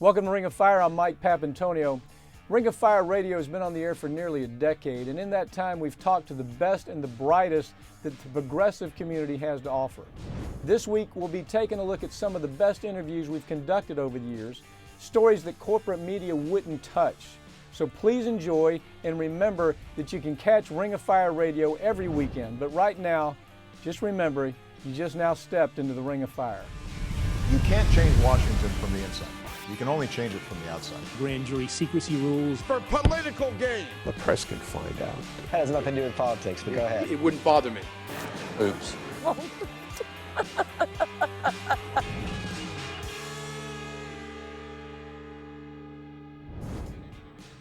Welcome to Ring of Fire. I'm Mike Papantonio. Ring of Fire Radio has been on the air for nearly a decade, and in that time we've talked to the best and the brightest that the progressive community has to offer. This week we'll be taking a look at some of the best interviews we've conducted over the years, stories that corporate media wouldn't touch. So please enjoy, and remember that you can catch Ring of Fire Radio every weekend. But right now, just remember, you just now stepped into the Ring of Fire. You can't change Washington from the inside. You can only change it from the outside. Grand jury secrecy rules. For political gain. The press can find out. That has nothing to do with politics, but go ahead. It wouldn't bother me. Oops.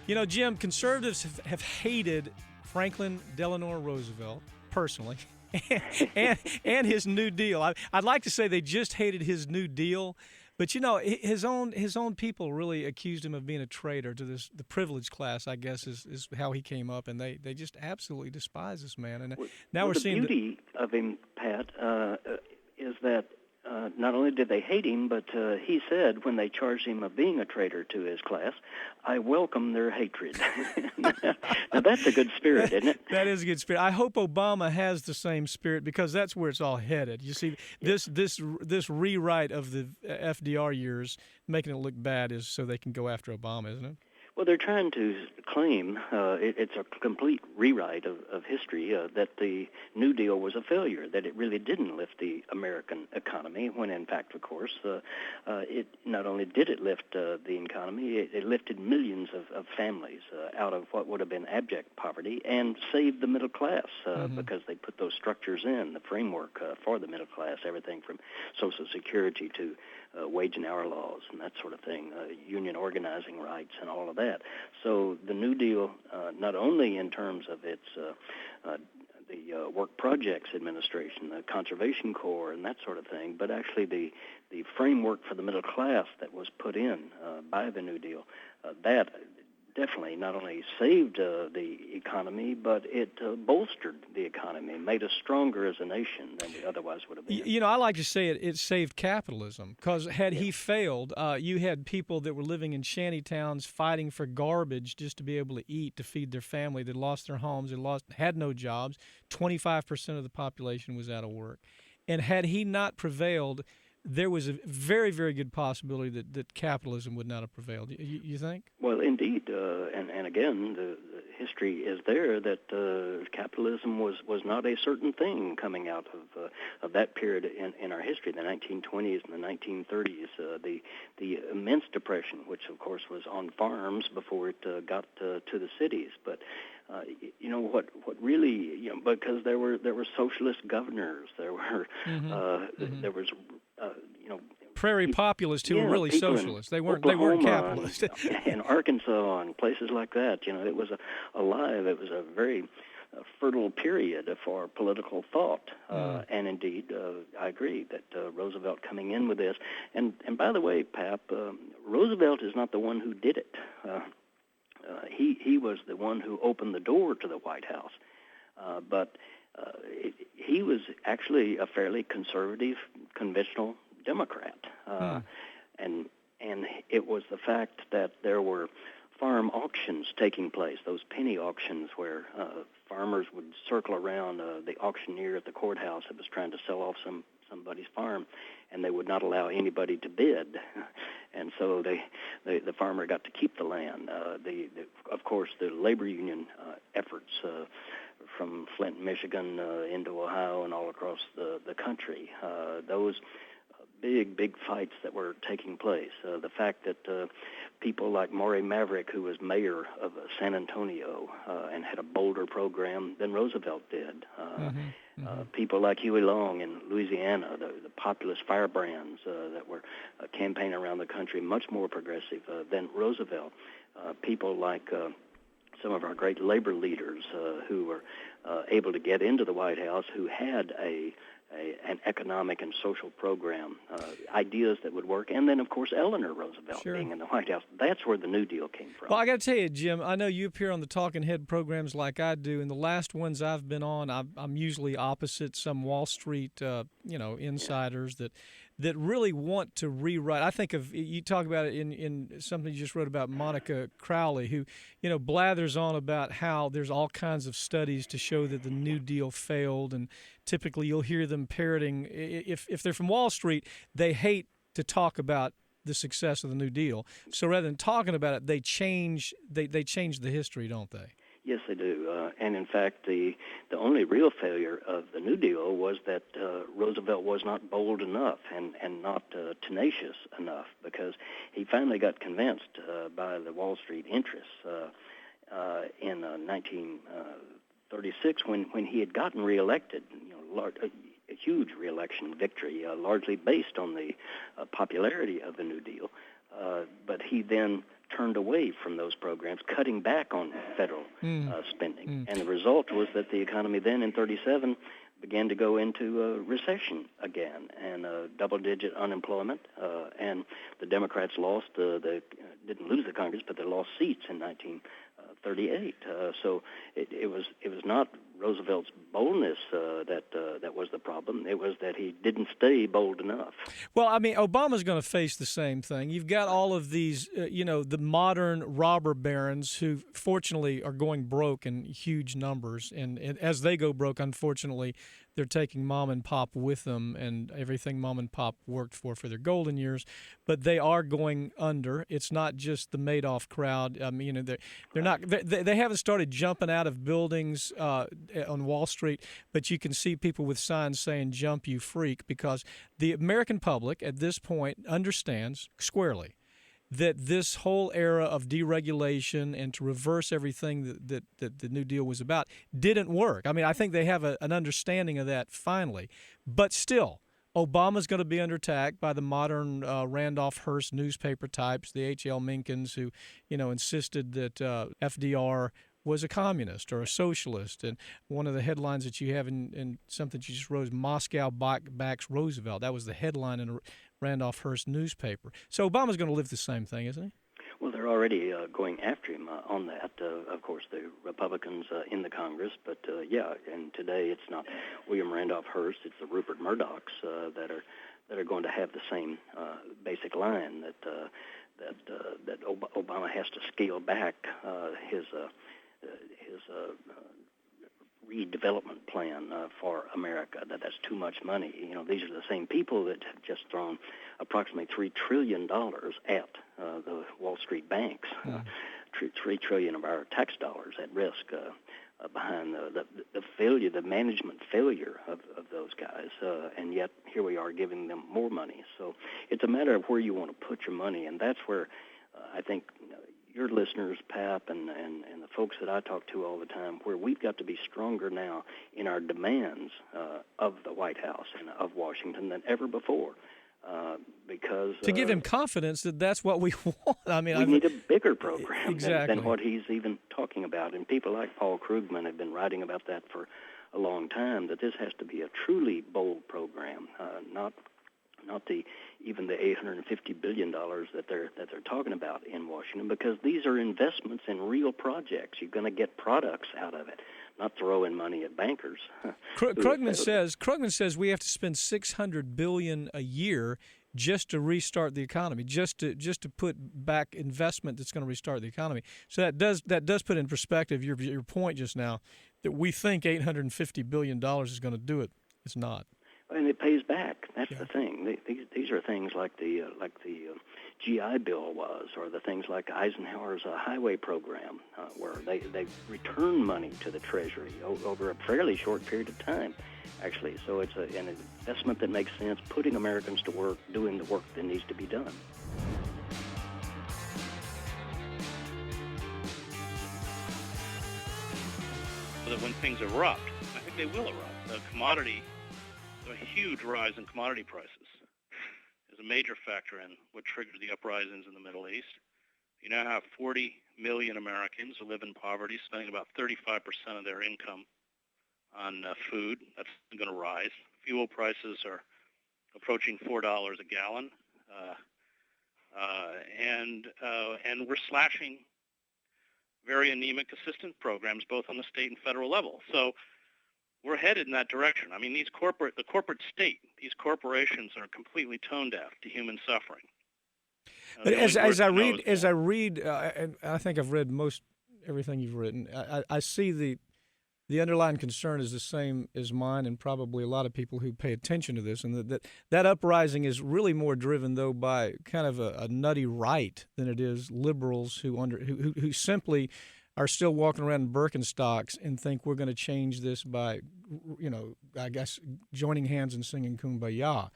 You know, Jim, conservatives have hated Franklin Delano Roosevelt personally and his New Deal. I'd like to say they just hated his New Deal. But, you know, his own people really accused him of being a traitor to the privileged class, I guess, is how he came up. And they just absolutely despise this man. And now we're seeing the beauty of him, Pat, is that not only did they hate him, but he said when they charged him of being a traitor to his class, I welcome their hatred. Now, that's a good spirit, isn't it? That is a good spirit. I hope Obama has the same spirit, because that's where it's all headed. You see, this rewrite of the FDR years, making it look bad, is so they can go after Obama, isn't it? Well, they're trying to claim it's a complete rewrite of history, that the New Deal was a failure, that it really didn't lift the American economy, when in fact, of course, it not only did it lift the economy, it lifted millions of families out of what would have been abject poverty and saved the middle class because they put those structures in, the framework for the middle class, everything from Social Security to wage and hour laws and that sort of thing, union organizing rights and all of that. So the New Deal, not only in terms of its the Work Projects Administration, the Conservation Corps, and that sort of thing, but actually the framework for the middle class that was put in by the New Deal, that definitely not only saved the economy, but it bolstered the economy, made us stronger as a nation than we otherwise would have been. You know, I like to say it saved capitalism, because had he failed, you had people that were living in shanty towns fighting for garbage just to be able to eat, to feed their family. They lost their homes, had no jobs. 25% of the population was out of work. And had he not prevailed, there was a very, very good possibility that capitalism would not have prevailed. You think? Well, indeed, and again, the history is there that capitalism was not a certain thing coming out of that period in our history, the 1920s and the 1930s, the immense depression, which of course was on farms before it got to the cities, but. You know what really, you know, because there were socialist governors, there were there was you know, prairie populists who were really socialists. They weren't capitalists. In Arkansas and places like that, you know, it was alive. It was a very fertile period for political thought, and indeed, I agree that Roosevelt coming in with this, and by the way, Pap, Roosevelt is not the one who did it. He was the one who opened the door to the White House, but he was actually a fairly conservative, conventional Democrat, and it was the fact that there were farm auctions taking place, those penny auctions where farmers would circle around the auctioneer at the courthouse that was trying to sell off somebody's farm, and they would not allow anybody to bid, and so the farmer got to keep the land. Of course, the labor union efforts from Flint, Michigan, into Ohio and all across the country, those big fights that were taking place. The fact that people like Maury Maverick, who was mayor of San Antonio and had a bolder program than Roosevelt did. People like Huey Long in Louisiana, the populist firebrands that were campaigning around the country, much more progressive than Roosevelt. People like some of our great labor leaders who were able to get into the White House, who had an economic and social program, ideas that would work. And then, of course, Eleanor Roosevelt being in the White House. That's where the New Deal came from. Well, I got to tell you, Jim, I know you appear on the Talking Head programs like I do, and the last ones I've been on, I'm usually opposite some Wall Street, insiders that that really want to rewrite. I think of, you talk about it in something you just wrote about Monica Crowley, who, blathers on about how there's all kinds of studies to show that the New Deal failed, and typically you'll hear them parroting. If they're from Wall Street, they hate to talk about the success of the New Deal. So rather than talking about it, they change the history, don't they? Yes, they do. And in fact, the only real failure of the New Deal was that Roosevelt was not bold enough and not tenacious enough, because he finally got convinced by the Wall Street interests in 1936 when he had gotten reelected, a huge reelection victory, largely based on the popularity of the New Deal. But he then turned away from those programs, cutting back on federal spending. And the result was that the economy then in 37 began to go into recession again, and double-digit unemployment. And the Democrats lost, they didn't lose the Congress, but they lost seats in 1938. So it was not Roosevelt's boldness that was the problem. It was that he didn't stay bold enough. Well, I mean, Obama's going to face the same thing. You've got all of these, the modern robber barons who, fortunately, are going broke in huge numbers. And as they go broke, unfortunately, they're taking mom and pop with them and everything mom and pop worked for their golden years. But they are going under. It's not just the Madoff crowd. I mean, they're not. They haven't started jumping out of buildings on Wall Street, but you can see people with signs saying "Jump, you freak," because the American public at this point understands squarely that this whole era of deregulation and to reverse everything that the New Deal was about didn't work. I mean, I think they have an understanding of that finally. But still, Obama's going to be under attack by the modern Randolph Hearst newspaper types, the H.L. Menckens, who, insisted that FDR was a communist or a socialist. And one of the headlines that you have in something you just wrote is "Moscow backs Roosevelt." That was the headline in a Randolph Hearst newspaper. So Obama's going to live the same thing, isn't he? Well, they're already going after him on that. Of course, the Republicans in the Congress, but and today it's not William Randolph Hearst; it's the Rupert Murdochs that are going to have the same basic line that Obama has to scale back his redevelopment plan for America. That's too much money. These are the same people that have just thrown approximately $3 trillion at the Wall Street banks. $3 trillion of our tax dollars at risk behind the failure, the management failure of those guys. And yet here we are giving them more money. So it's a matter of where you want to put your money, and that's where I think your listeners, Pap, and the folks that I talk to all the time, where we've got to be stronger now in our demands of the White House and of Washington than ever before. Because to give him confidence that that's what we want. I mean, we need a bigger program exactly. than what he's even talking about. And people like Paul Krugman have been writing about that for a long time, that this has to be a truly bold program, not even the $850 billion that they're talking about in Washington, because these are investments in real projects. You're going to get products out of it, not throwing money at bankers. Krugman says we have to spend $600 billion a year just to restart the economy, just to put back investment that's going to restart the economy. So that does put in perspective your point just now that we think $850 billion is going to do it. It's not. And it pays back. That's the thing. These are things like the GI Bill was, or the things like Eisenhower's highway program, where they return money to the Treasury over a fairly short period of time, actually. So it's an investment that makes sense, putting Americans to work, doing the work that needs to be done. That when things erupt, I think they will erupt. A huge rise in commodity prices is a major factor in what triggered the uprisings in the Middle East. You now have 40 million Americans who live in poverty, spending about 35% of their income on food. That's going to rise. Fuel prices are approaching $4 a gallon, and we're slashing very anemic assistance programs both on the state and federal level. So we're headed in that direction. I mean, the corporate state, these corporations are completely tone deaf to human suffering. But as I read, and I think I've read most everything you've written, I see the underlying concern is the same as mine and probably a lot of people who pay attention to this, and that uprising is really more driven, though, by kind of a nutty right than it is liberals who simply are still walking around in Birkenstocks and think we're going to change this by, I guess, joining hands and singing Kumbaya.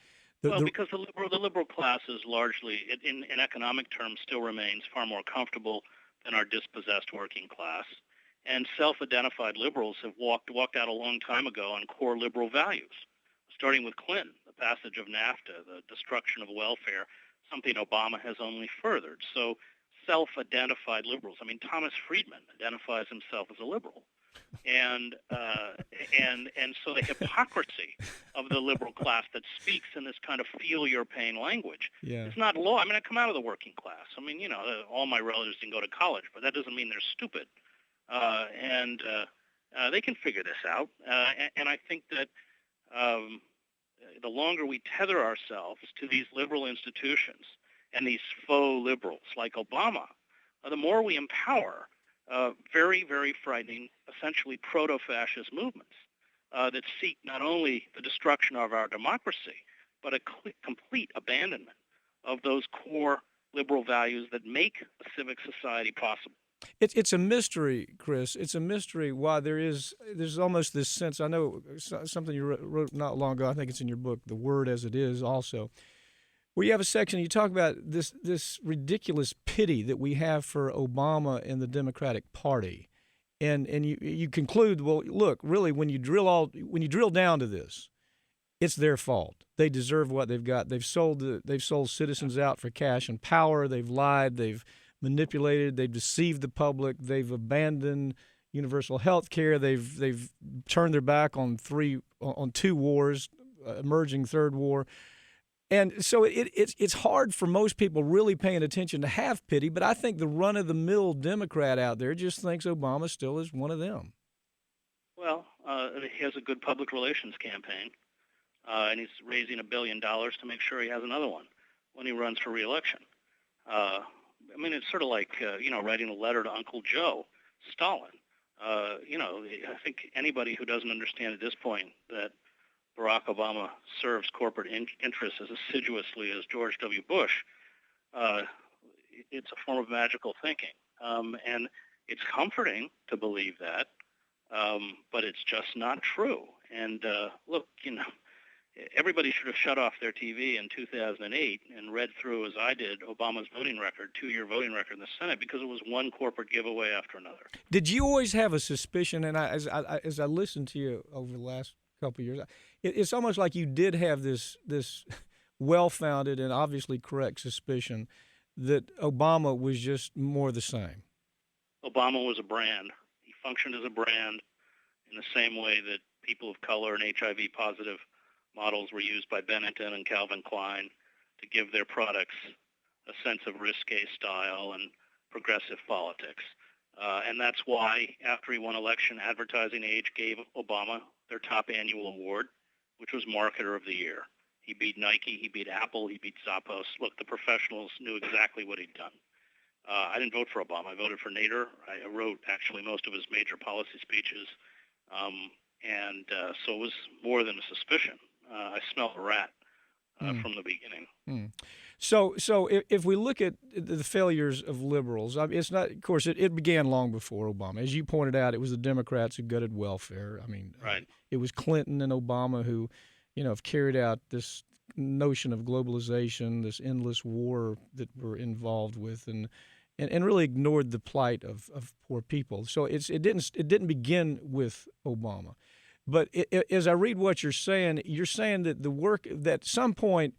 Because the liberal class is largely, in economic terms, still remains far more comfortable than our dispossessed working class. And self-identified liberals have walked out a long time ago on core liberal values, starting with Clinton, the passage of NAFTA, the destruction of welfare, something Obama has only furthered. So self-identified liberals. I mean, Thomas Friedman identifies himself as a liberal. And so the hypocrisy of the liberal class that speaks in this kind of feel your pain language is not law. I mean, I come out of the working class. I mean, all my relatives didn't go to college, but that doesn't mean they're stupid. And they can figure this out. And I think that the longer we tether ourselves to these liberal institutions and these faux liberals like Obama, the more we empower very, very frightening, essentially proto-fascist movements that seek not only the destruction of our democracy, but a complete abandonment of those core liberal values that make a civic society possible. It's a mystery, Chris. It's a mystery why there's almost this sense. I know something you wrote not long ago. I think it's in your book, The Word as It Is, also, where you have a section you talk about this ridiculous pity that we have for Obama and the Democratic Party, and you conclude, well, look, really, when you drill down to this, it's their fault. They deserve what they've got. They've sold citizens out for cash and power. They've lied. They've manipulated, they've deceived the public, they've abandoned universal health care, they've turned their back on two wars, emerging third war. And so it's hard for most people really paying attention to have pity, but I think the run-of-the-mill Democrat out there just thinks Obama still is one of them. Well, he has a good public relations campaign, and he's raising $1 billion to make sure he has another one when he runs for re-election. I mean, it's sort of like, writing a letter to Uncle Joe, Stalin. I think anybody who doesn't understand at this point that Barack Obama serves corporate interests as assiduously as George W. Bush, it's a form of magical thinking. And it's comforting to believe that, but it's just not true. And look, everybody should have shut off their TV in 2008 and read through, as I did, Obama's voting record, 2-year voting record in the Senate, because it was one corporate giveaway after another. Did you always have a suspicion, and as I listened to you over the last couple of years, it's almost like you did have this well-founded and obviously correct suspicion that Obama was just more the same? Obama was a brand. He functioned as a brand in the same way that people of color and HIV-positive models were used by Benetton and Calvin Klein to give their products a sense of risque style and progressive politics. And that's why, after he won election, Advertising Age gave Obama their top annual award, which was Marketer of the Year. He beat Nike, he beat Apple, he beat Zappos. Look, the professionals knew exactly what he'd done. I didn't vote for Obama. I voted for Nader. I wrote, actually, most of his major policy speeches. So it was more than a suspicion. I smelled a rat from the beginning. So if we look at the failures of liberals, I mean, it's not. Of course, it began long before Obama. As you pointed out, it was the Democrats who gutted welfare. I mean, right. It was Clinton and Obama who, have carried out this notion of globalization, this endless war that we're involved with, and really ignored the plight of poor people. So it didn't begin with Obama. But as I read what you're saying that that at some point,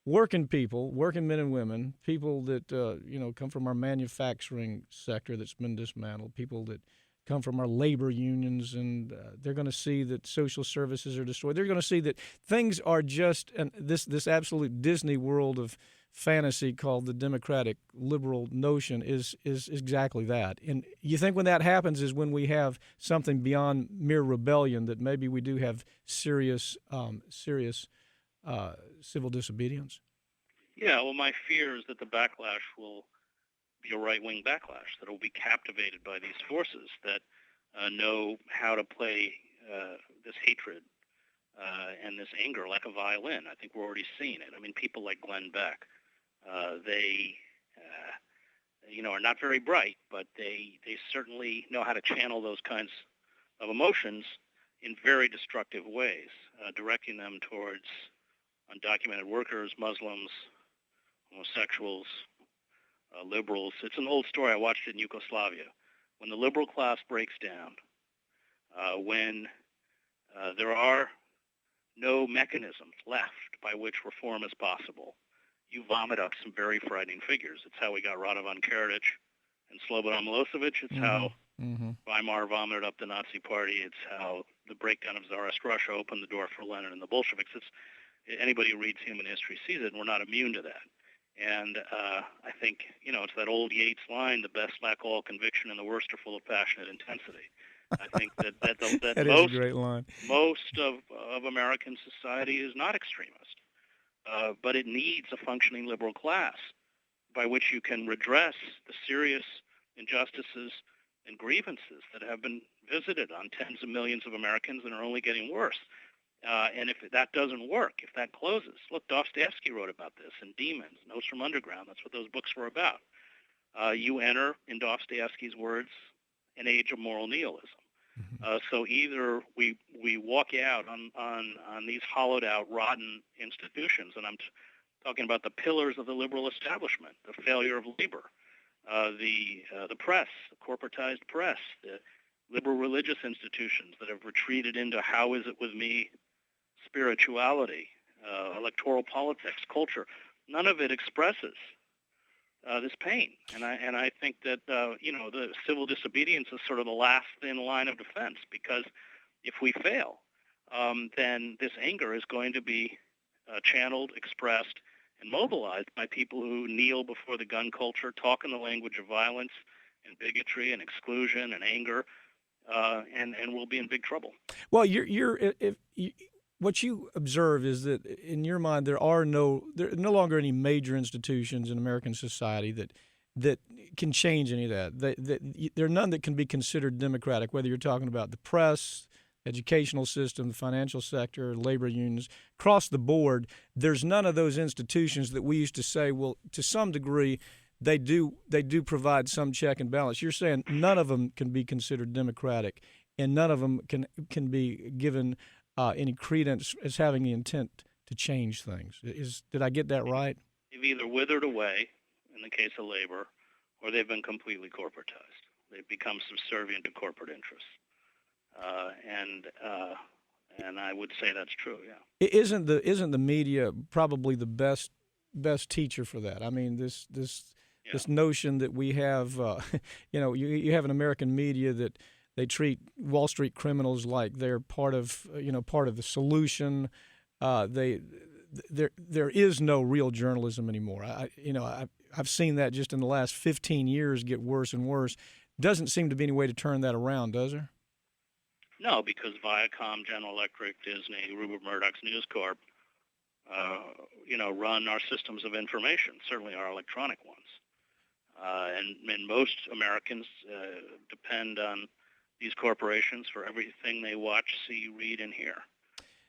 working people, working men and women, people that come from our manufacturing sector that's been dismantled, people that come from our labor unions, and they're going to see that social services are destroyed. They're going to see that things are just this absolute Disney world of fantasy called the democratic liberal notion is exactly that. And you think when that happens is when we have something beyond mere rebellion, that maybe we do have serious civil disobedience? Yeah, well, my fear is that the backlash will be a right-wing backlash, that it will be captivated by these forces that know how to play this hatred and this anger like a violin. I think we're already seeing it. I mean, people like Glenn Beck, they, are not very bright, but they certainly know how to channel those kinds of emotions in very destructive ways, directing them towards undocumented workers, Muslims, homosexuals, liberals. It's an old story. I watched it in Yugoslavia. When the liberal class breaks down, when there are no mechanisms left by which reform is possible, you vomit up some very frightening figures. It's how we got Radovan Karadzic and Slobodan Milosevic. It's how Weimar vomited up the Nazi Party. It's how the breakdown of Tsarist Russia opened the door for Lenin and the Bolsheviks. Anybody who reads human history sees it, and we're not immune to that. And I think, it's that old Yeats line, the best lack all conviction and the worst are full of passionate intensity. I think that that is a great line. Most of American society is not extremist, but it needs a functioning liberal class by which you can redress the serious injustices and grievances that have been visited on tens of millions of Americans and are only getting worse. And if that doesn't work, if that closes, look, Dostoevsky wrote about this in Demons, Notes from Underground. That's what those books were about. You enter, in Dostoevsky's words, an age of moral nihilism. So either we walk out on these hollowed out, rotten institutions, and I'm talking about the pillars of the liberal establishment, the failure of labor, the press, the corporatized press, the liberal religious institutions that have retreated into how is it with me spirituality, electoral politics, culture. None of it expresses this pain, and I think that the civil disobedience is sort of the last thin line of defense, because if we fail, then this anger is going to be channeled, expressed, and mobilized by people who kneel before the gun culture, talk in the language of violence and bigotry and exclusion and anger, and we'll be in big trouble. Well, what you observe is that in your mind there are no longer any major institutions in American society that can change any of that. There are none that can be considered democratic, whether you're talking about the press, educational system, the financial sector, labor unions, across the board. There's none of those institutions that we used to say, well, to some degree, they do provide some check and balance. You're saying none of them can be considered democratic, and none of them can be given any credence as having the intent to change things. Did I get that right? They've either withered away, in the case of labor, or they've been completely corporatized. They've become subservient to corporate interests. And I would say that's true, yeah. Isn't the media probably the best teacher for that? I mean, this notion that we have, you have an American media that they treat Wall Street criminals like they're part of the solution. There is no real journalism anymore. I've seen that just in the last 15 years get worse and worse. Doesn't seem to be any way to turn that around, does there? No, because Viacom, General Electric, Disney, Rupert Murdoch's News Corp, run our systems of information, certainly our electronic ones. And most Americans depend on these corporations for everything they watch, see, read, and hear.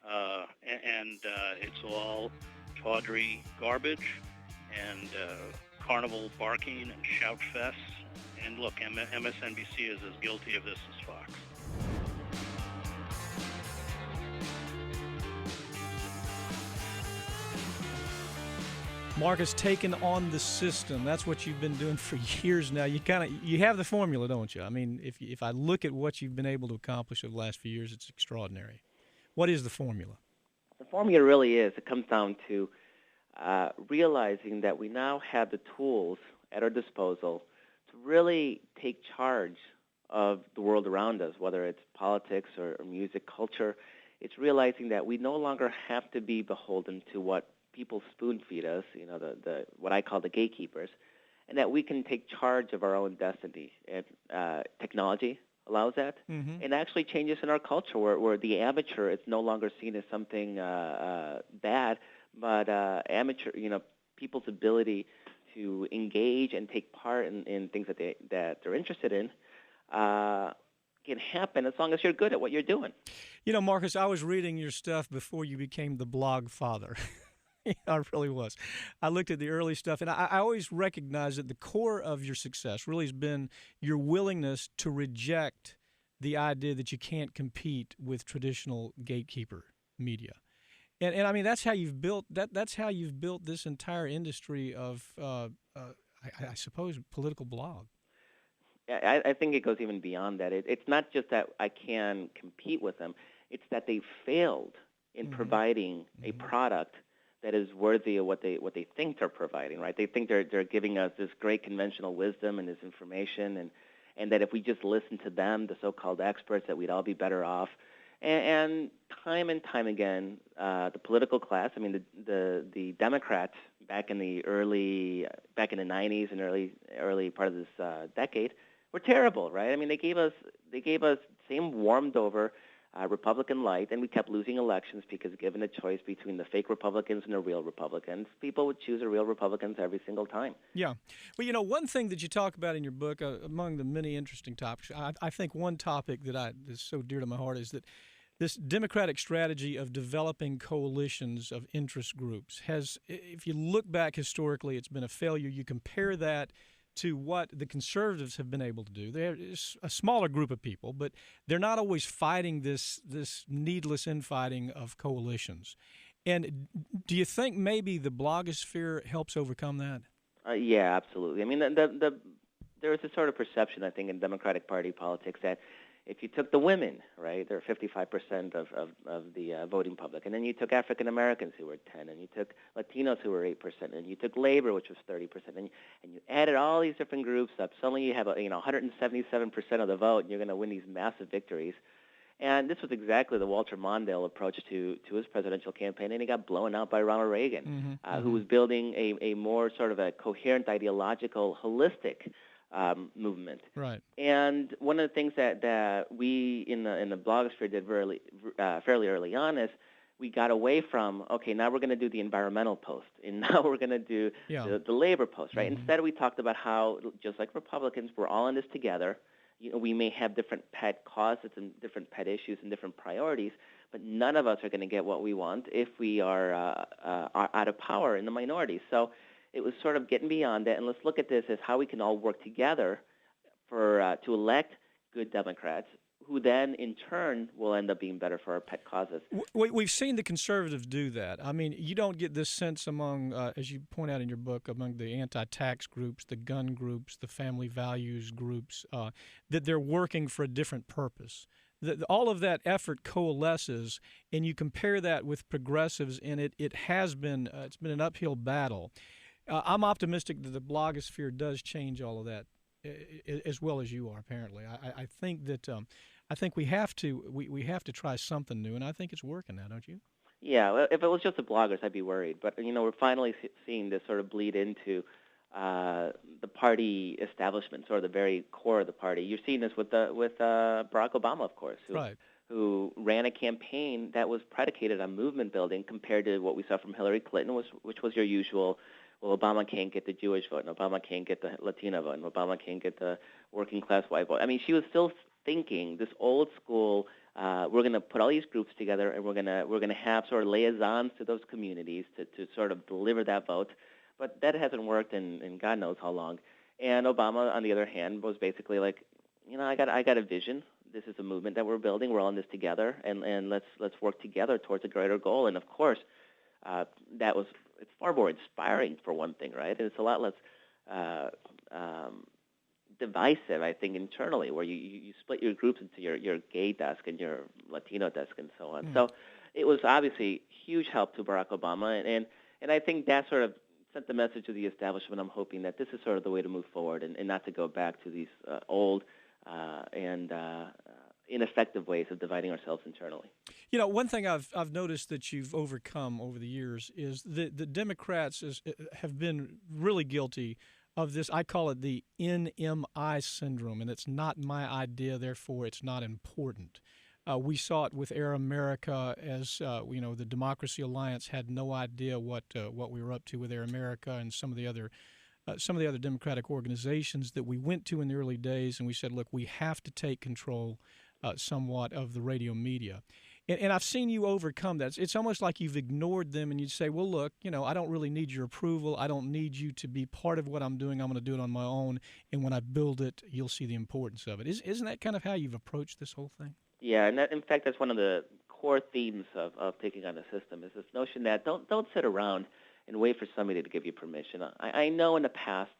And it's all tawdry garbage and carnival barking and shout fests. And look, MSNBC is as guilty of this as Fox. Markos, taking on the system. That's what you've been doing for years now. You have the formula, don't you? I mean, if I look at what you've been able to accomplish over the last few years, it's extraordinary. What is the formula? The formula really is, it comes down to realizing that we now have the tools at our disposal to really take charge of the world around us, whether it's politics or music, culture. It's realizing that we no longer have to be beholden to what people spoon feed us, the what I call the gatekeepers, and that we can take charge of our own destiny. And technology allows that, and actually changes in our culture where the amateur is no longer seen as something bad, but amateur, people's ability to engage and take part in things that they're interested in can happen as long as you're good at what you're doing. Markos, I was reading your stuff before you became the blog father. I really was. I looked at the early stuff, and I always recognized that the core of your success really has been your willingness to reject the idea that you can't compete with traditional gatekeeper media. And I mean, that's how you've built that's how you've built this entire industry of, I suppose, political blog. I think it goes even beyond that. It's not just that I can compete with them. It's that they failed in providing a product that is worthy of what they think they're providing, right? They think they're giving us this great conventional wisdom and this information, and that if we just listen to them, the so-called experts, that we'd all be better off. And time again, the political class, I mean, the Democrats back in the 90s and early part of this decade were terrible, right? I mean, they gave us same warmed over Republican light, and we kept losing elections because given a choice between the fake Republicans and the real Republicans, people would choose the real Republicans every single time. Yeah. Well, one thing that you talk about in your book, among the many interesting topics, I think one topic that is so dear to my heart is that this Democratic strategy of developing coalitions of interest groups has, if you look back historically, it's been a failure. You compare that to what the conservatives have been able to do. They're a smaller group of people, but they're not always fighting this needless infighting of coalitions. And do you think maybe the blogosphere helps overcome that? Yeah, absolutely. I mean, there is a sort of perception, I think, in Democratic Party politics that if you took the women, right, they're 55% of the voting public, and then you took African Americans who were 10%, and you took Latinos who were 8%, and you took labor, which was 30%, and you added all these different groups up. Suddenly you have 177% of the vote, and you're going to win these massive victories. And this was exactly the Walter Mondale approach to his presidential campaign, and he got blown out by Ronald Reagan, who was building a more sort of a coherent, ideological, holistic movement. Right. And one of the things that we in the blogosphere did fairly early on is we got away from, okay, now we're going to do the environmental post, and now we're going to do the labor post, right? Instead, we talked about how, just like Republicans, we're all in this together. We may have different pet causes and different pet issues and different priorities, but none of us are going to get what we want if we are out of power in the minority. So it was sort of getting beyond that, and let's look at this as how we can all work together to elect good Democrats, who then, in turn, will end up being better for our pet causes. We've seen the conservatives do that. I mean, you don't get this sense among, as you point out in your book, among the anti-tax groups, the gun groups, the family values groups, that they're working for a different purpose. All of that effort coalesces, and you compare that with progressives, and it has been it's been an uphill battle. I'm optimistic that the blogosphere does change all of that, as well as you are. Apparently, I think that I think we have to try something new, and I think it's working now, don't you? Yeah, well, if it was just the bloggers, I'd be worried. But we're finally seeing this sort of bleed into the party establishment, sort of the very core of the party. You're seeing this with Barack Obama, of course, who ran a campaign that was predicated on movement building compared to what we saw from Hillary Clinton, which was your usual. Well, Obama can't get the Jewish vote, and Obama can't get the Latino vote, and Obama can't get the working class white vote. I mean, she was still thinking this old school. We're going to put all these groups together, and we're going to have sort of liaisons to those communities to sort of deliver that vote. But that hasn't worked in God knows how long. And Obama, on the other hand, was basically like, I got a vision. This is a movement that we're building. We're all in this together, and let's work together towards a greater goal. And of course, it's far more inspiring for one thing, right? And it's a lot less divisive, I think, internally, where you split your groups into your gay desk and your Latino desk and so on. So it was obviously huge help to Barack Obama, and I think that sort of sent the message to the establishment. I'm hoping that this is sort of the way to move forward and not to go back to these old and ineffective ways of dividing ourselves internally. You know, one thing I've noticed that you've overcome over the years is that the Democrats have been really guilty of this. I call it the NMI syndrome, and it's not my idea, therefore it's not important. We saw it with Air America, as the Democracy Alliance had no idea what we were up to with Air America and some of the other Democratic organizations that we went to in the early days, and we said, look, we have to take control somewhat of the radio media. And I've seen you overcome that. It's almost like you've ignored them, and you'd say, well, look, I don't really need your approval. I don't need you to be part of what I'm doing. I'm going to do it on my own, and when I build it, you'll see the importance of it. Isn't that kind of how you've approached this whole thing? Yeah, and in fact, that's one of the core themes of taking on the system, is this notion that don't sit around and wait for somebody to give you permission. I know in the past,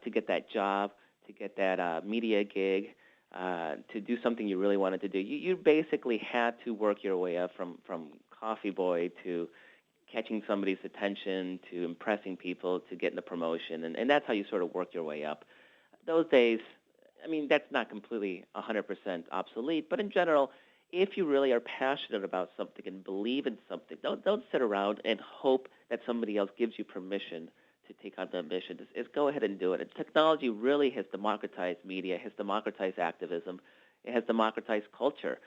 to get that job, to get that media gig, to do something you really wanted to do, you basically had to work your way up from coffee boy to catching somebody's attention to impressing people to getting the promotion, and that's how you sort of work your way up. Those days, that's not completely 100% obsolete, but in general, if you really are passionate about something and believe in something, don't sit around and hope that somebody else gives you permission to take on the mission. Just go ahead and do it. And technology really has democratized media, has democratized activism, it has democratized culture.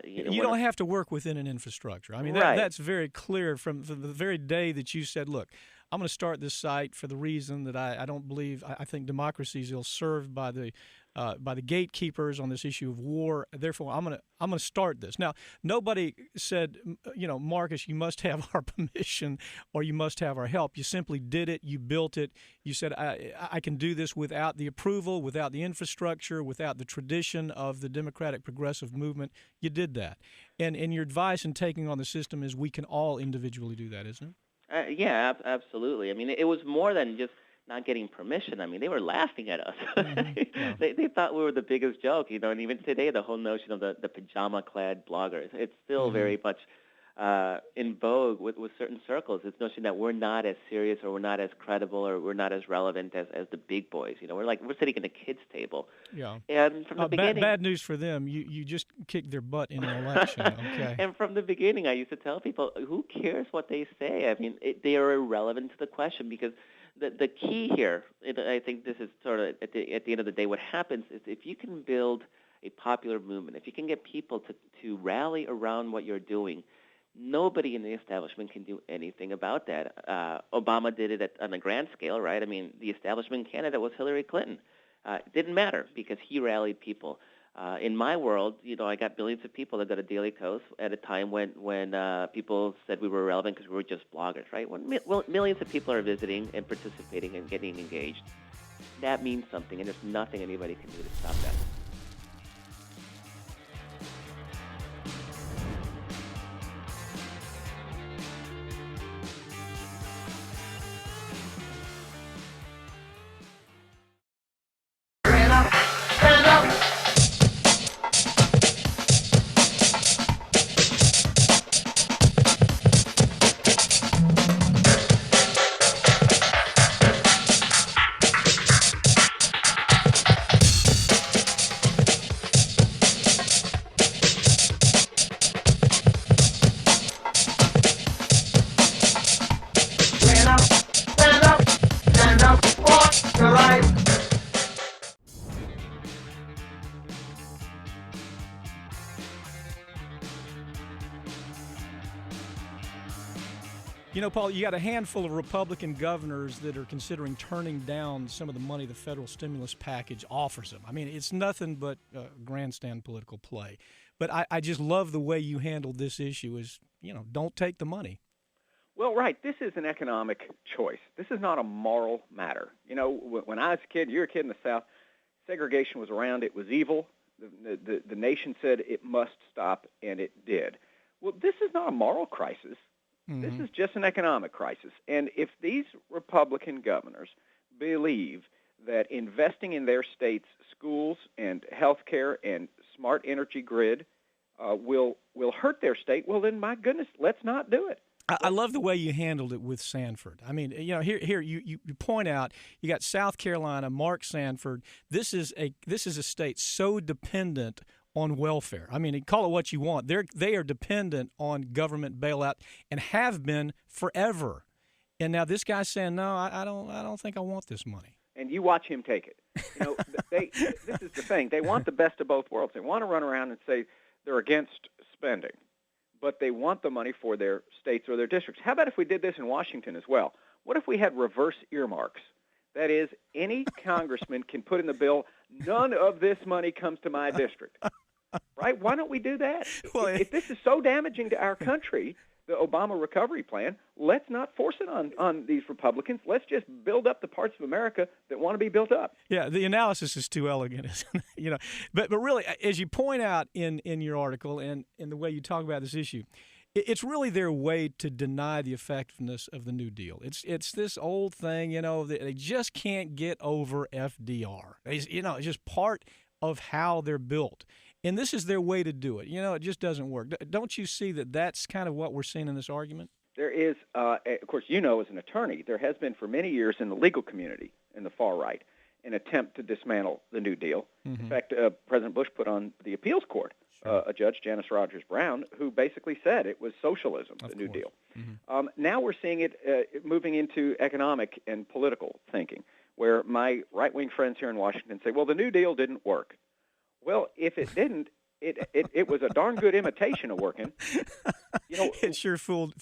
You don't have to work within an infrastructure. Right. That's very clear from the very day that you said, look, I'm going to start this site for the reason that I don't believe, I think democracy is ill-served by the gatekeepers on this issue of war. Therefore, I'm going to start this. Now, nobody said, Markos, you must have our permission or you must have our help. You simply did it. You built it. You said, I can do this without the approval, without the infrastructure, without the tradition of the democratic progressive movement. You did that. And your advice in taking on the system is we can all individually do that, isn't it? Yeah, absolutely. It was more than just not getting permission. They were laughing at us. Mm-hmm. They thought we were the biggest joke, and even today, the whole notion of the pajama-clad bloggers, it's still very much in vogue with certain circles. This notion that we're not as serious or we're not as credible or we're not as relevant as the big boys. We're sitting at the kids' table. Yeah. And from the beginning, bad news for them. You just kicked their butt in an election. Okay. And from the beginning, I used to tell people, who cares what they say? They are irrelevant to the question, because the key here, and I think this is sort of at the end of the day, what happens is if you can build a popular movement, if you can get people to rally around what you're doing, nobody in the establishment can do anything about that. Obama did it on a grand scale, right? The establishment candidate was Hillary Clinton. It didn't matter because he rallied people. In my world, I got billions of people that go to Daily Kos at a time when people said we were irrelevant because we were just bloggers, right? When millions of people are visiting and participating and getting engaged, that means something, and there's nothing anybody can do to stop that. Paul, you got a handful of Republican governors that are considering turning down some of the money the federal stimulus package offers them. It's nothing but grandstand political play. But I just love the way you handled this issue is, don't take the money. Well, right. This is an economic choice. This is not a moral matter. When I was a kid, you were a kid in the South, segregation was around. It was evil. The nation said it must stop, and it did. Well, this is not a moral crisis. This is just an economic crisis. And if these Republican governors believe that investing in their state's schools and health care and smart energy grid will hurt their state, well, then, my goodness, let's not do it. I love the way you handled it with Sanford. Here you point out you got South Carolina, Mark Sanford. This is a state so dependent on welfare. I mean, call it what you want. They are dependent on government bailout and have been forever. And now this guy's saying, no, I don't think I want this money. And you watch him take it. You know, this is the thing. They want the best of both worlds. They want to run around and say they're against spending, but they want the money for their states or their districts. How about if we did this in Washington as well? What if we had reverse earmarks? That is, any congressman can put in the bill, none of this money comes to my district. Right? Why don't we do that? Well, if this is so damaging to our country, the Obama recovery plan, let's not force it on these Republicans. Let's just build up the parts of America that want to be built up. Yeah, the analysis is too elegant, isn't it? You know, but really, as you point out in your article and in the way you talk about this issue, it's really their way to deny the effectiveness of the New Deal. It's this old thing, you know, they just can't get over FDR. It's just part of how they're built. And this is their way to do it. You know, it just doesn't work. Don't you see that that's kind of what we're seeing in this argument? There is, of course, you know, as an attorney, there has been for many years in the legal community, in the far right, an attempt to dismantle the New Deal. Mm-hmm. In fact, President Bush put on the appeals court a judge, Janice Rogers Brown, who basically said it was socialism, the New Deal. Mm-hmm. Now we're seeing it moving into economic and political thinking, where my right-wing friends here in Washington say, well, the New Deal didn't work. Well, if it didn't, it was a darn good imitation of working. You know, it sure fooled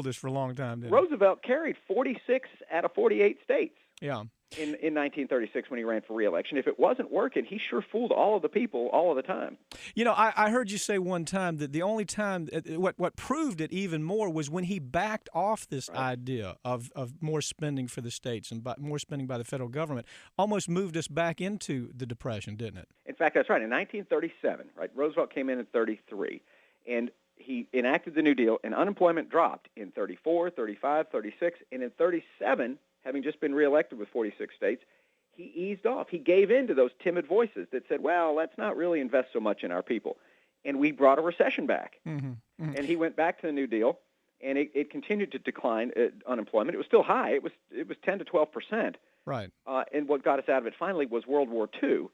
us for a long time, didn't Roosevelt carried 46 out of 48 states. Yeah. In 1936 when he ran for re-election. If it wasn't working, he sure fooled all of the people all of the time. You know, I heard you say one time that the only time, what proved it even more was when he backed off this idea of more spending for the states and more spending by the federal government, almost moved us back into the Depression, didn't it? In fact, that's right. In 1937, right, Roosevelt came in 33, and he enacted the New Deal, and unemployment dropped in 34, 35, 36, and in 37, having just been reelected with 46 states, he eased off. He gave in to those timid voices that said, well, let's not really invest so much in our people. And we brought a recession back. Mm-hmm. Mm-hmm. And he went back to the New Deal, and it continued to decline unemployment. It was still high. It was 10 to 12%. Right. And what got us out of it finally was World War II,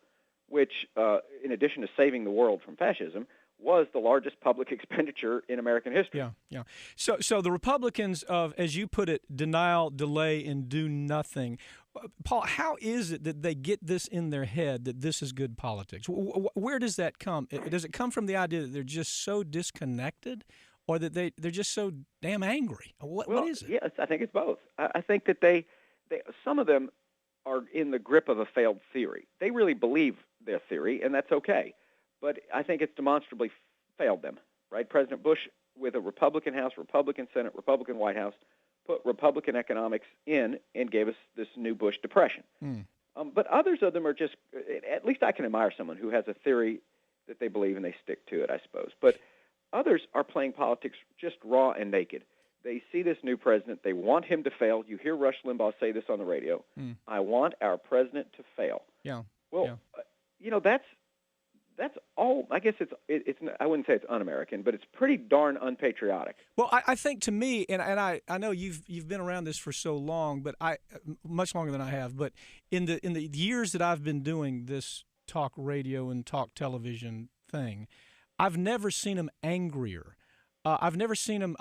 which, in addition to saving the world from fascism, was the largest public expenditure in American history. Yeah. So the Republicans of, as you put it, denial, delay, and do nothing. Paul, how is it that they get this in their head that this is good politics? Where does that come? Does it come from the idea that they're just so disconnected, or that they're just so damn angry? What is it? Yes, I think it's both. I think that they some of them are in the grip of a failed theory. They really believe their theory, and that's okay. But I think it's demonstrably failed them, right? President Bush, with a Republican House, Republican Senate, Republican White House, put Republican economics in and gave us this new Bush depression. But others of them are just, at least I can admire someone who has a theory that they believe and they stick to it, I suppose. But others are playing politics just raw and naked. They see this new president. They want him to fail. You hear Rush Limbaugh say this on the radio. I want our president to fail. Yeah. Well, you know, that's all. I guess it's. I wouldn't say it's un-American, but it's pretty darn unpatriotic. Well, I think to me, and I know you've been around this for so long, but much longer than I have. But in the years that I've been doing this talk radio and talk television thing, I've never seen them angrier. I've never seen.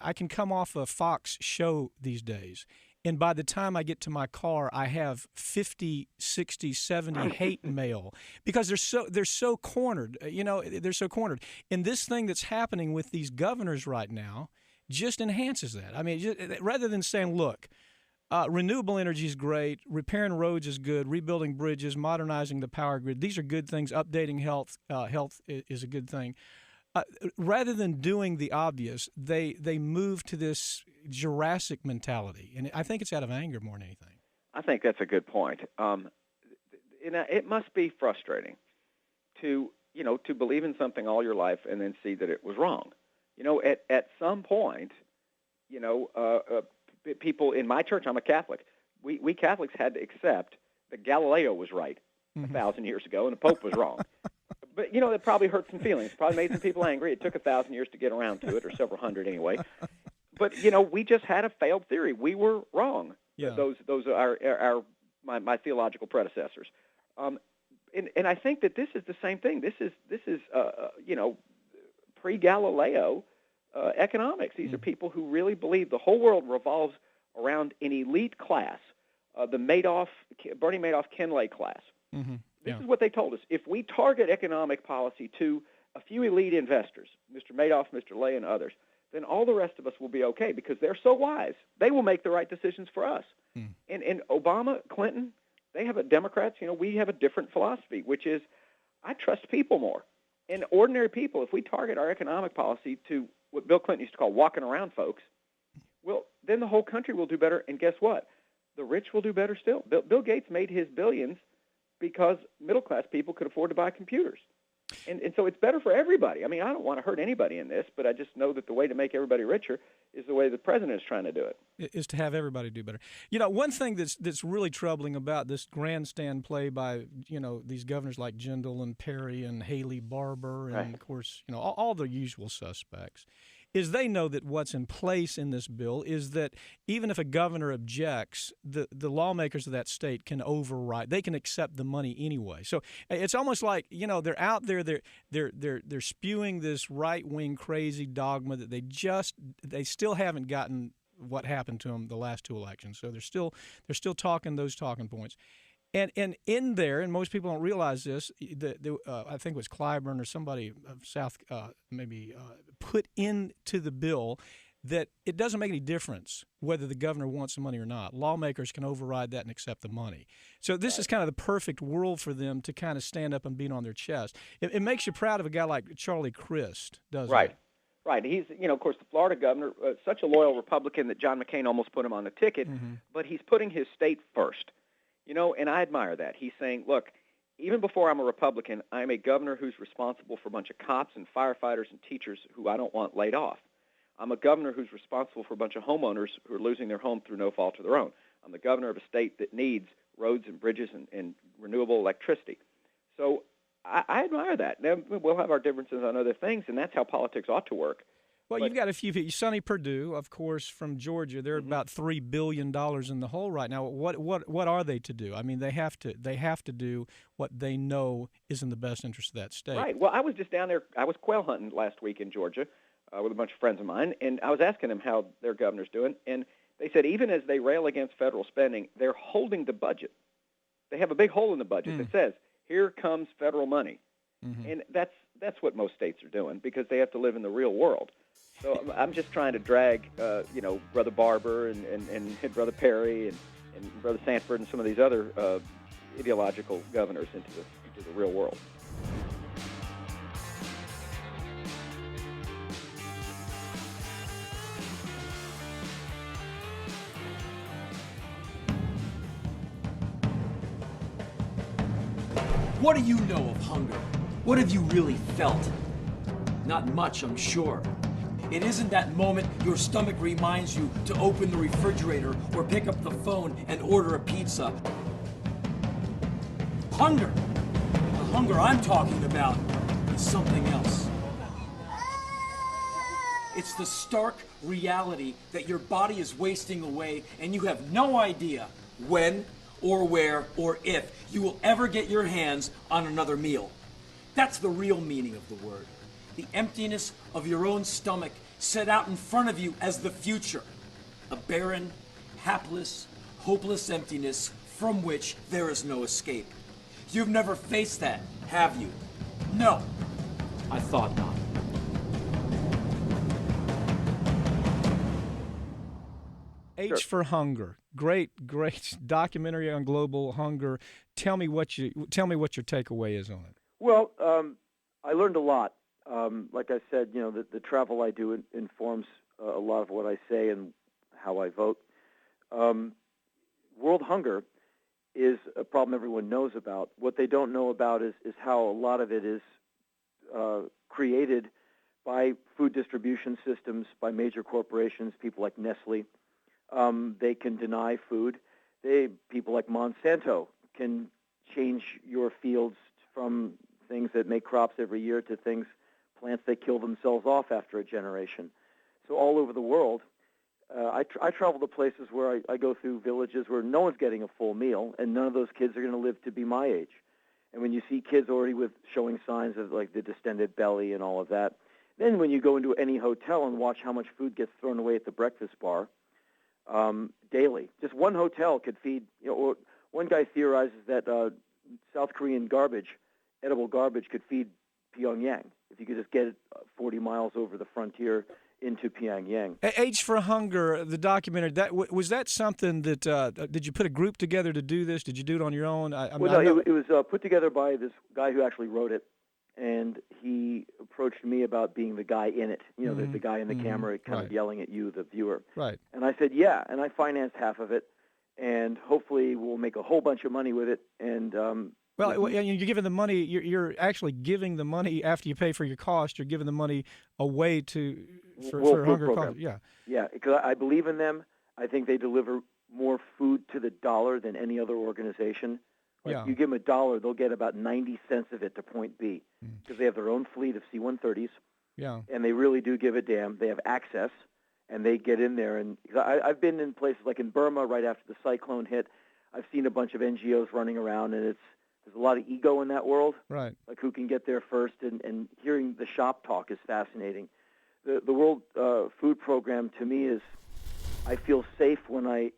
I can come off a Fox show these days, and by the time I get to my car, I have 50, 60, 70 hate mail because they're so cornered. You know, they're so cornered. And this thing that's happening with these governors right now just enhances that. I mean, rather than saying, look, renewable energy is great, repairing roads is good, rebuilding bridges, modernizing the power grid, these are good things. Updating health is a good thing. Rather than doing the obvious, they move to this Jurassic mentality, and I think it's out of anger more than anything. I think that's a good point. It must be frustrating to believe in something all your life and then see that it was wrong. You know, at some point, people in my church, I'm a Catholic, we Catholics had to accept that Galileo was right 1,000 years ago and the Pope was wrong. But, it probably hurt some feelings. It probably made some people angry. It took 1,000 years to get around to it, or several hundred anyway. But, we just had a failed theory. We were wrong. Yeah. Those are my theological predecessors. And I think that this is the same thing. This is pre-Galileo economics. These are people who really believe the whole world revolves around an elite class, the Bernie Madoff Kenlay class. Mm-hmm. This is what they told us. If we target economic policy to a few elite investors, Mr. Madoff, Mr. Lay, and others, then all the rest of us will be okay because they're so wise. They will make the right decisions for us. And Obama, Clinton, they have Democrats, we have a different philosophy, which is I trust people more. And ordinary people, if we target our economic policy to what Bill Clinton used to call walking around folks, well, then the whole country will do better. And guess what? The rich will do better still. Bill Gates made his billions because middle-class people could afford to buy computers. And so it's better for everybody. I mean, I don't want to hurt anybody in this, but I just know that the way to make everybody richer is the way the president is trying to do it. Is to have everybody do better. One thing that's really troubling about this grandstand play by, these governors like Jindal and Perry and Haley Barbour and, of course, all the usual suspects, is they know that what's in place in this bill is that even if a governor objects, the lawmakers of that state can override. They can accept the money anyway. So it's almost like they're out there. They're spewing this right-wing crazy dogma that they still haven't gotten what happened to them the last two elections. So they're still talking those talking points. And in there, and most people don't realize this, I think it was Clyburn or somebody of South put into the bill that it doesn't make any difference whether the governor wants the money or not. Lawmakers can override that and accept the money. So this is kind of the perfect world for them to kind of stand up and beat on their chest. It makes you proud of a guy like Charlie Crist, doesn't it? Right. He's, of course, the Florida governor, such a loyal Republican that John McCain almost put him on the ticket, but he's putting his state first. And I admire that. He's saying, look, even before I'm a Republican, I'm a governor who's responsible for a bunch of cops and firefighters and teachers who I don't want laid off. I'm a governor who's responsible for a bunch of homeowners who are losing their home through no fault of their own. I'm the governor of a state that needs roads and bridges and renewable electricity. So I admire that. Now, we'll have our differences on other things, and that's how politics ought to work. Well, you've got a few people. Sonny Perdue, of course, from Georgia. They're about $3 billion in the hole right now. What are they to do? I mean, they have to do what they know is in the best interest of that state. Right. Well, I was just down there. I was quail hunting last week in Georgia with a bunch of friends of mine, and I was asking them how their governor's doing, and they said even as they rail against federal spending, they're holding the budget. They have a big hole in the budget that says, here comes federal money. And that's what most states are doing because they have to live in the real world. So I'm just trying to drag, Brother Barbour and Brother Perry and Brother Sanford and some of these other ideological governors into the real world. What do you know of hunger? What have you really felt? Not much, I'm sure. It isn't that moment your stomach reminds you to open the refrigerator or pick up the phone and order a pizza. Hunger! The hunger I'm talking about is something else. It's the stark reality that your body is wasting away and you have no idea when or where or if you will ever get your hands on another meal. That's the real meaning of the word. The emptiness of your own stomach set out in front of you as the future. A barren, hapless, hopeless emptiness from which there is no escape. You've never faced that, have you? No, I thought not. H for Hunger. Great documentary on global hunger. Tell me what your takeaway is on it. Well, I learned a lot. Like I said, the travel I do informs a lot of what I say and how I vote. World hunger is a problem everyone knows about. What they don't know about is how a lot of it is created by food distribution systems, by major corporations, people like Nestle. They can deny food. People like Monsanto can change your fields from things that make crops every year to plants that kill themselves off after a generation. So all over the world, I travel to places where I go through villages where no one's getting a full meal, and none of those kids are going to live to be my age. And when you see kids already with showing signs of like the distended belly and all of that, then when you go into any hotel and watch how much food gets thrown away at the breakfast bar daily, just one hotel could feed. Or one guy theorizes that South Korean edible garbage, could feed Pyongyang if you could just get it 40 miles over the frontier into Pyongyang. Age for Hunger, the documentary, was that something that, did you put a group together to do this? Did you do it on your own? It was put together by this guy who actually wrote it, and he approached me about being the guy in it, the guy in the camera kind of yelling at you, the viewer. Right. And I said, yeah, and I financed half of it, and hopefully we'll make a whole bunch of money with it, and well, you're giving the money. You're actually giving the money after you pay for your cost. You're giving the money away for hunger cause. Yeah, because I believe in them. I think they deliver more food to the dollar than any other organization. You give them $1, they'll get about 90 cents of it to point B, because they have their own fleet of C-130s. Yeah, and they really do give a damn. They have access, and they get in there. And I've been in places like in Burma right after the cyclone hit. I've seen a bunch of NGOs running around, and there's a lot of ego in that world. Right. Like who can get there first, and hearing the shop talk is fascinating. The World Food Program to me is, I feel safe when I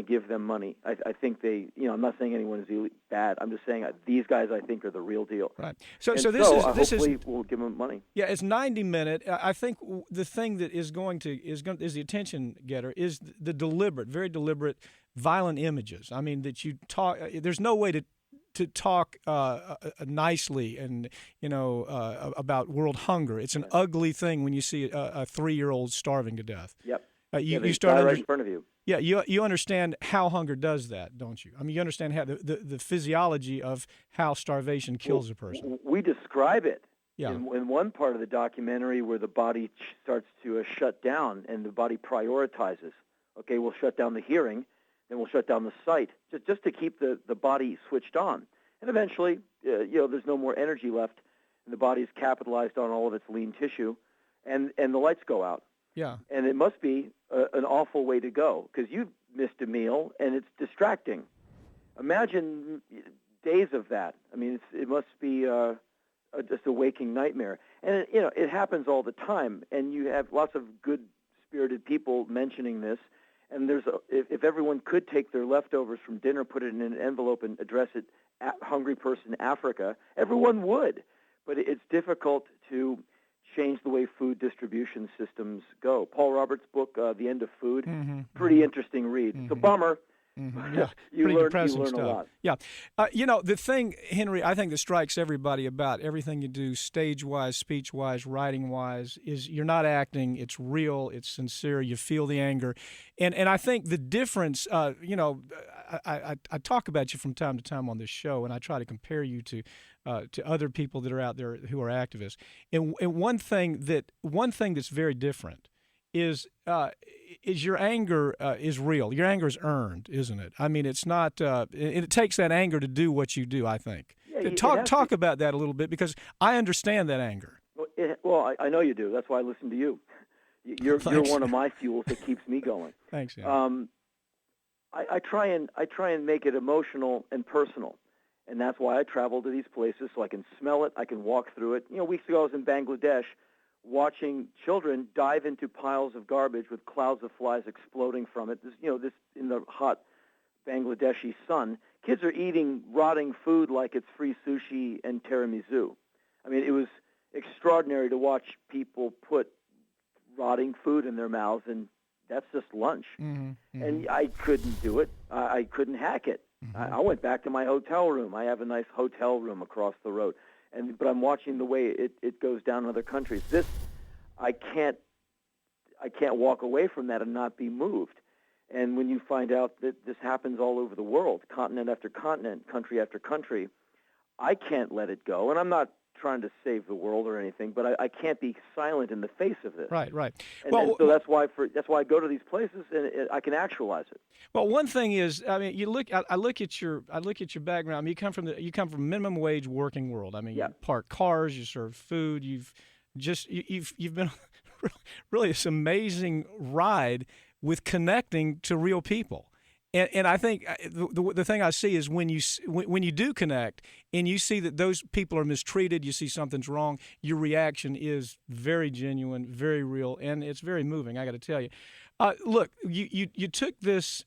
give them money. I think they, I'm not saying anyone is really bad. I'm just saying these guys I think are the real deal. Right. Hopefully we'll give them money. Yeah, it's 90 minute. I think the thing that is the attention getter is the deliberate, very deliberate, violent images. I mean that you talk. There's no way to talk nicely and about world hunger. It's an ugly thing when you see a 3-year-old starving to death. Yep. You start right in front of you. Yeah, you understand how hunger does that, don't you? I mean, you understand how the physiology of how starvation kills a person. We describe it in one part of the documentary where the body starts to shut down and the body prioritizes. Okay, we'll shut down the hearing, then we'll shut down the sight, just to keep the body switched on. And eventually, there's no more energy left, and the body's capitalized on all of its lean tissue, and the lights go out. Yeah. And it must be an awful way to go, because you've missed a meal, and it's distracting. Imagine days of that. I mean, it must be just a waking nightmare. And, it happens all the time, and you have lots of good-spirited people mentioning this. And if everyone could take their leftovers from dinner, put it in an envelope, and address it at Hungry Person Africa, everyone would. But it's difficult to change the way food distribution systems go. Paul Roberts' book, The End of Food, pretty interesting read. It's a bummer. Yeah, you pretty learn depressing a stuff. lot. Yeah. The thing, Henry, I think that strikes everybody about everything you do, stage-wise, speech-wise, writing-wise, is you're not acting. It's real. It's sincere. You feel the anger. And I think the difference, I talk about you from time to time on this show, and I try to compare you to other people that are out there who are activists. And one thing that's very different is your anger is real. Your anger is earned, isn't it? I mean, it's not. It takes that anger to do what you do, I think. Yeah, talk about that a little bit, because I understand that anger. Well, I know you do. That's why I listen to you. You're one of my fuels that keeps me going. Thanks. Yeah. I try and make it emotional and personal, and that's why I travel to these places so I can smell it. I can walk through it. Weeks ago I was in Bangladesh, watching children dive into piles of garbage with clouds of flies exploding from it. This in the hot Bangladeshi sun. Kids are eating rotting food like it's free sushi and tiramisu. I mean, it was extraordinary to watch people put rotting food in their mouths, and that's just lunch. And I couldn't do it. I couldn't hack it. I went back to my hotel room. I have a nice hotel room across the road. But I'm watching the way it goes down in other countries. I can't walk away from that and not be moved. And when you find out that this happens all over the world, continent after continent, country after country, I can't let it go. And I'm not trying to save the world or anything, but I can't be silent in the face of this. Right. And so that's why I go to these places and I can actualize it. Well, one thing is, I mean, I look at your background. I mean, you come from minimum wage working world. I mean, you park cars, you serve food. You've been really this amazing ride with connecting to real people. And I think the thing I see is when you do connect and you see that those people are mistreated, you see something's wrong, your reaction is very genuine, very real, and it's very moving. I got to tell you. Look, you took this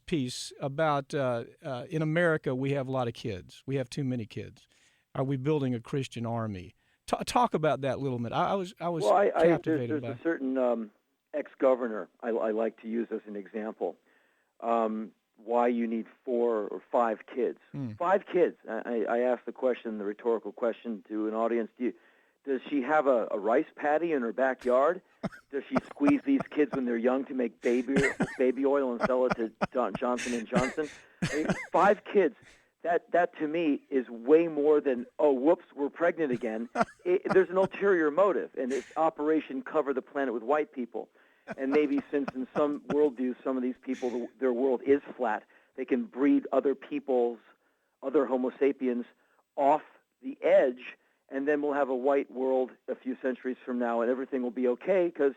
piece about in America we have a lot of kids. We have too many kids. Are we building a Christian army? Talk about that a little bit. I was captivated by. There's a certain ex-governor I like to use as an example. Why you need 4 or 5 kids. 5 kids. I asked the rhetorical question to an audience. Does she have a rice paddy in her backyard? Does she squeeze these kids when they're young to make baby oil and sell it to Johnson & Johnson? I mean, 5 kids. That to me is way more than, oh, whoops, we're pregnant again. There's an ulterior motive, and it's Operation Cover the Planet with White People. And maybe since in some worldviews, some of these people, their world is flat, they can breed other Homo sapiens off the edge, and then we'll have a white world a few centuries from now, and everything will be okay because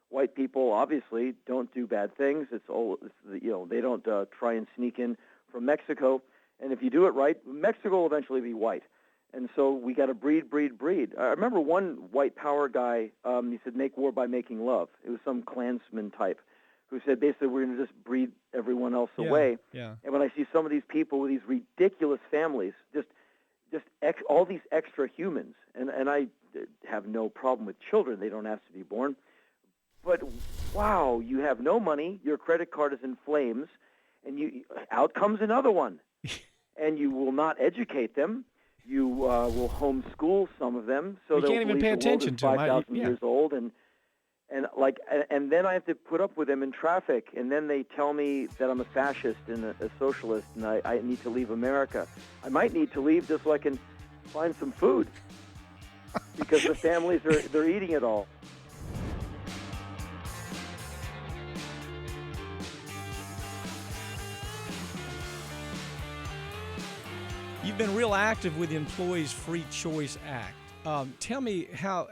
white people obviously don't do bad things. They don't try and sneak in from Mexico, and if you do it right, Mexico will eventually be white. And so we got to breed. I remember one white power guy, he said, make war by making love. It was some Klansman type who said, basically, we're going to just breed everyone else away. Yeah. And when I see some of these people with these ridiculous families, all these extra humans, and I have no problem with children. They don't have to be born. But, wow, you have no money, your credit card is in flames, and out comes another one. And you will not educate them. You will homeschool some of them, so you can't even pay attention to them. 5,000 years old, and then I have to put up with them in traffic, and then they tell me that I'm a fascist and a socialist, and I need to leave America. I might need to leave just so I can find some food, because the families they're eating it all. You've been real active with the Employees Free Choice Act. Tell me how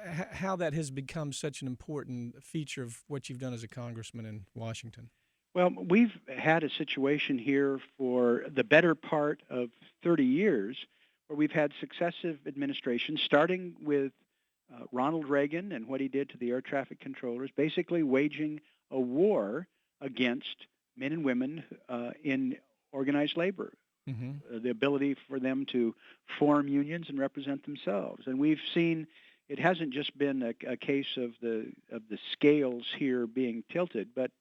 that has become such an important feature of what you've done as a congressman in Washington. Well, we've had a situation here for the better part of 30 years where we've had successive administrations, starting with Ronald Reagan and what he did to the air traffic controllers, basically waging a war against men and women in organized labor. Mm-hmm. The ability for them to form unions and represent themselves. And we've seen it hasn't just been a case of the scales here being tilted, but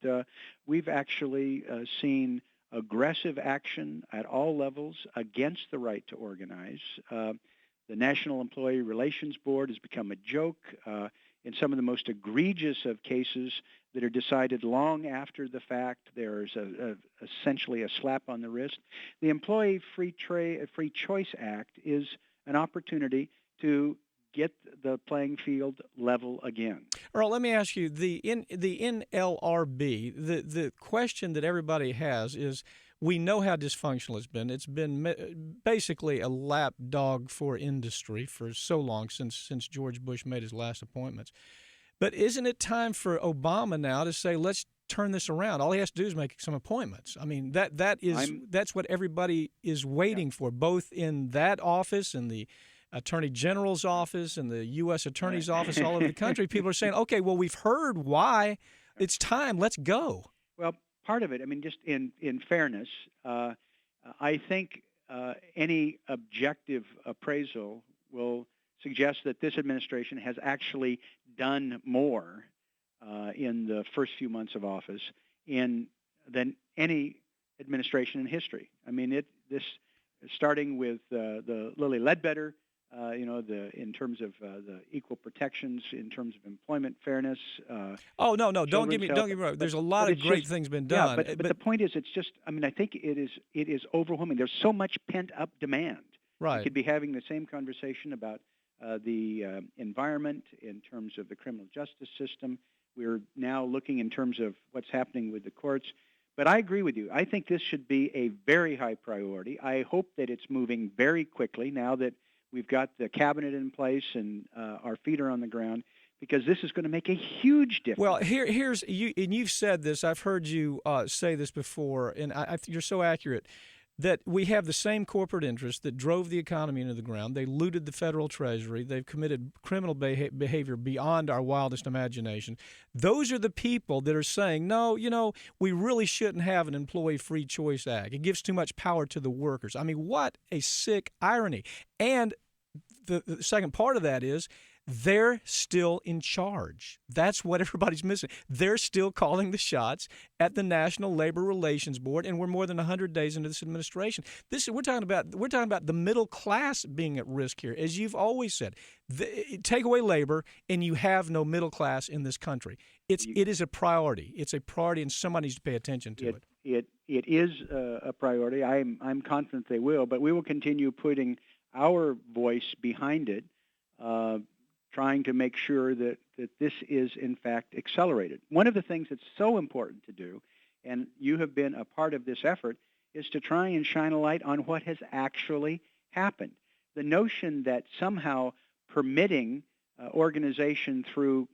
we've actually seen aggressive action at all levels against the right to organize. The National Employee Relations Board has become a joke. In some of the most egregious of cases that are decided long after the fact, there's essentially a slap on the wrist. The Employee Free Choice Act is an opportunity to get the playing field level again. Earl, let me ask you, the NLRB, the question that everybody has is, we know how dysfunctional it's been. It's been basically a lapdog for industry for so long, since George Bush made his last appointments. But isn't it time for Obama now to say, let's turn this around? All he has to do is make some appointments. I mean, that's what everybody is waiting for, both in that office and the Attorney General's office and the U.S. Attorney's office all over the country. People are saying, okay, well, we've heard why. It's time. Let's go. Well, part of it, I mean, just in fairness, I think any objective appraisal will suggest that this administration has actually done more in the first few months of office than any administration in history. I mean, starting with the Lilly Ledbetter, in terms of the equal protections, in terms of employment fairness. Don't get me wrong. There's a lot of great things been done. Yeah, but the point is, it's just. I mean, I think it is overwhelming. There's so much pent up demand. Right. We could be having the same conversation about the environment in terms of the criminal justice system. We're now looking in terms of what's happening with the courts. But I agree with you. I think this should be a very high priority. I hope that it's moving very quickly now that we've got the cabinet in place and our feet are on the ground, because this is going to make a huge difference. Well, here's you, and you've said this. I've heard you say this before, and you're so accurate. That we have the same corporate interests that drove the economy into the ground. They looted the federal treasury. They've committed criminal behavior beyond our wildest imagination. Those are the people that are saying, no, we really shouldn't have an Employee Free Choice Act. It gives too much power to the workers. I mean, what a sick irony. And the second part of that is, they're still in charge. That's what everybody's missing. They're still calling the shots at the National Labor Relations Board, and we're more than 100 days into this administration. We're talking about the middle class being at risk here, as you've always said. Take away labor, and you have no middle class in this country. It is a priority. It's a priority, and somebody needs to pay attention to it. It is a priority. I'm confident they will, but we will continue putting our voice behind it. Trying to make sure that this is, in fact, accelerated. One of the things that's so important to do, and you have been a part of this effort, is to try and shine a light on what has actually happened. The notion that somehow permitting organization through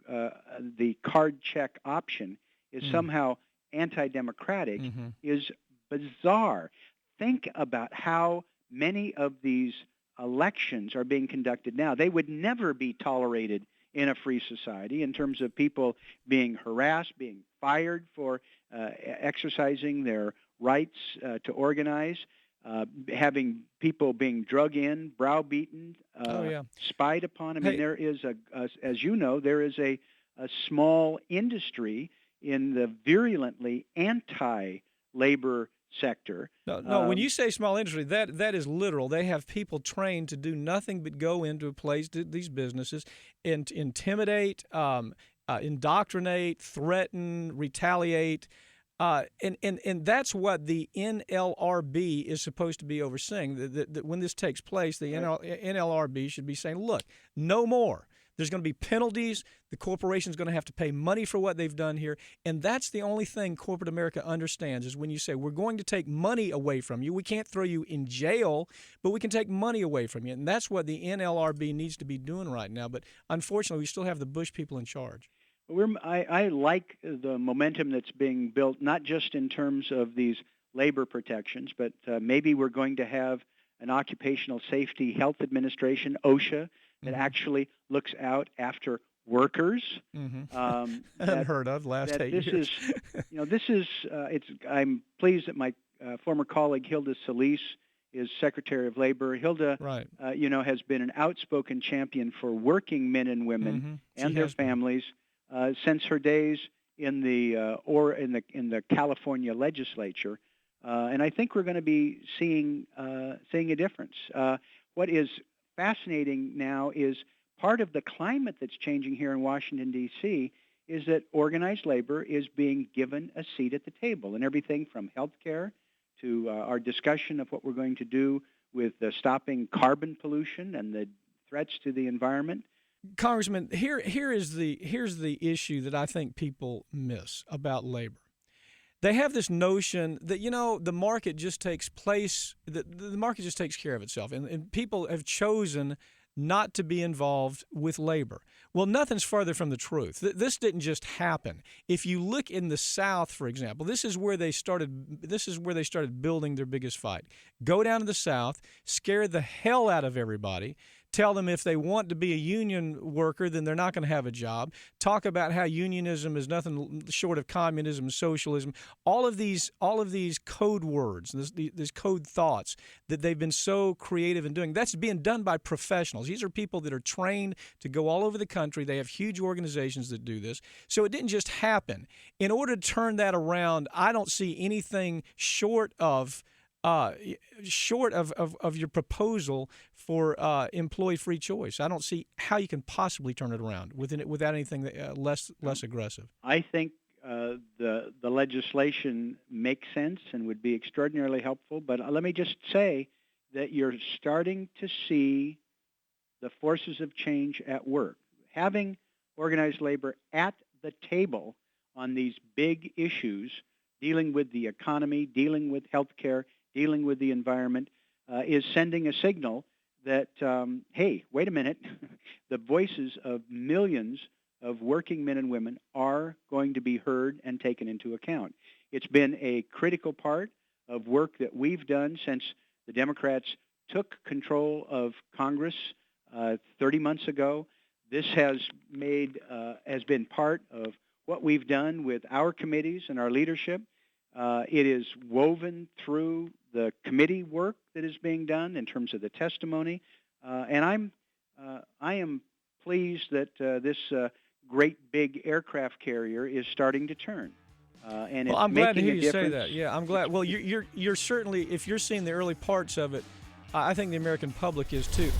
the card check option is somehow anti-democratic is bizarre. Think about how many of these elections are being conducted now. They would never be tolerated in a free society in terms of people being harassed, being fired for exercising their rights to organize, having people being drug in, browbeaten, spied upon. I mean, there is as you know, there is a small industry in the virulently anti-labor sector. No. When you say small industry, that is literal. They have people trained to do nothing but go into a place, do these businesses, and intimidate, indoctrinate, threaten, retaliate, and that's what the NLRB is supposed to be overseeing. That when this takes place, the NLRB should be saying, look, no more. There's going to be penalties. The corporation's going to have to pay money for what they've done here. And that's the only thing corporate America understands is when you say, we're going to take money away from you. We can't throw you in jail, but we can take money away from you. And that's what the NLRB needs to be doing right now. But unfortunately, we still have the Bush people in charge. I like the momentum that's being built, not just in terms of these labor protections, but maybe we're going to have an Occupational Safety Health Administration, OSHA, that actually looks out after workers. Unheard of last 8 years. I'm pleased that my former colleague Hilda Solis is Secretary of Labor. Hilda, has been an outspoken champion for working men and women and their families since her days in the California legislature, and I think we're going to be seeing a difference. What is fascinating now is part of the climate that's changing here in Washington, D.C., is that organized labor is being given a seat at the table, and everything from health care to our discussion of what we're going to do with stopping carbon pollution and the threats to the environment. Congressman, here's the issue that I think people miss about labor. They have this notion that, the market just takes place, the market just takes care of itself, and people have chosen not to be involved with labor. Well, nothing's further from the truth. This didn't just happen. If you look in the South, for example, this is where they started building their biggest fight. Go down to the South, scare the hell out of everybody. Tell them if they want to be a union worker, then they're not going to have a job. Talk about how unionism is nothing short of communism, socialism. All of these code words, these code thoughts that they've been so creative in doing. That's being done by professionals. These are people that are trained to go all over the country. They have huge organizations that do this. So it didn't just happen. In order to turn that around, I don't see anything short of your proposal for employee free choice. I don't see how you can possibly turn it around without anything less aggressive. I think the legislation makes sense and would be extraordinarily helpful. But let me just say that you're starting to see the forces of change at work. Having organized labor at the table on these big issues, dealing with the economy, dealing with health care, dealing with the environment, is sending a signal that, hey, wait a minute, the voices of millions of working men and women are going to be heard and taken into account. It's been a critical part of work that we've done since the Democrats took control of Congress 30 months ago. This has been part of what we've done with our committees and our leadership. It is woven through the committee work that is being done in terms of the testimony, and I am pleased that this great big aircraft carrier is starting to turn. And well, it's I'm glad to making hear a you difference. say that. Yeah, I'm glad. Well, you're certainly, if you're seeing the early parts of it, I think the American public is too.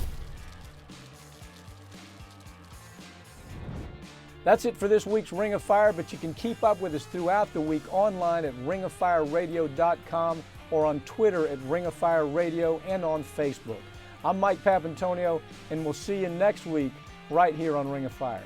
That's it for this week's Ring of Fire, but you can keep up with us throughout the week online at ringoffireradio.com or on Twitter at Ring of Fire Radio and on Facebook. I'm Mike Papantonio, and we'll see you next week right here on Ring of Fire.